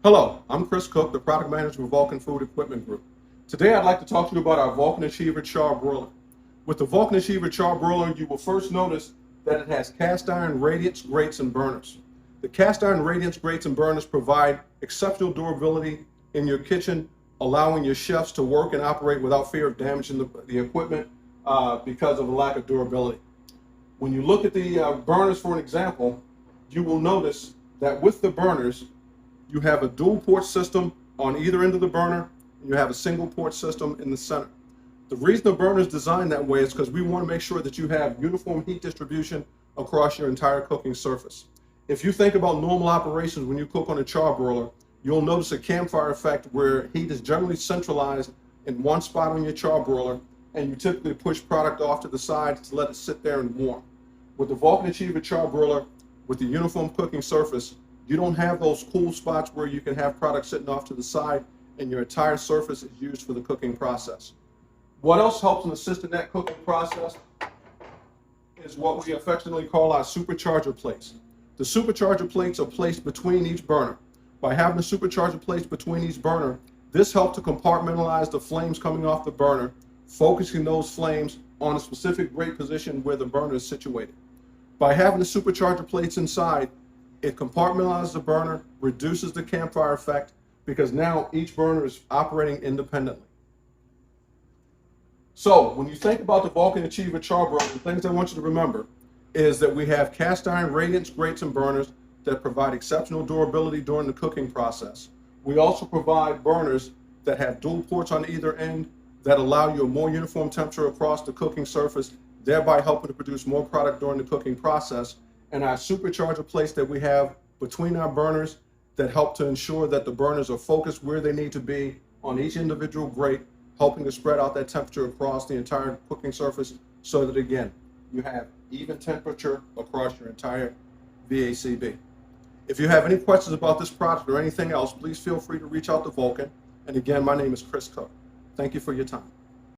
Hello, I'm Chris Cook, the product manager for Vulcan Food Equipment Group. Today I'd like to talk to you about our Vulcan Achiever Charbroiler. With the Vulcan Achiever Charbroiler, you will first notice that it has cast iron radiance, grates, and burners. The cast iron radiance, grates, and burners provide exceptional durability in your kitchen, allowing your chefs to work and operate without fear of damaging the equipment because of a lack of durability. When you look at the burners for an example, you will notice that with the burners, you have a dual port system on either end of the burner, and you have a single port system in the center. The reason the burner is designed that way is because we want to make sure that you have uniform heat distribution across your entire cooking surface. If you think about normal operations when you cook on a charbroiler, you'll notice a campfire effect where heat is generally centralized in one spot on your charbroiler, and you typically push product off to the side to let it sit there and warm. With the Vulcan Achiever Charbroiler, with the uniform cooking surface, you don't have those cool spots where you can have product sitting off to the side and your entire surface is used for the cooking process. What else helps and assists in that cooking process is what we affectionately call our supercharger plates. The supercharger plates are placed between each burner. By having the supercharger plates between each burner, this helps to compartmentalize the flames coming off the burner, focusing those flames on a specific grate position where the burner is situated. By having the supercharger plates inside, it compartmentalizes the burner, reduces the campfire effect, because now each burner is operating independently. So when you think about the Vulcan Achiever Charbroiler, the things I want you to remember is that we have cast iron radiance, grates, and burners that provide exceptional durability during the cooking process. We also provide burners that have dual ports on either end that allow you a more uniform temperature across the cooking surface, thereby helping to produce more product during the cooking process. And our supercharger plates that we have between our burners that help to ensure that the burners are focused where they need to be on each individual grate, helping to spread out that temperature across the entire cooking surface so that, again, you have even temperature across your entire VACB. If you have any questions about this product or anything else, please feel free to reach out to Vulcan. And again, my name is Chris Cook. Thank you for your time.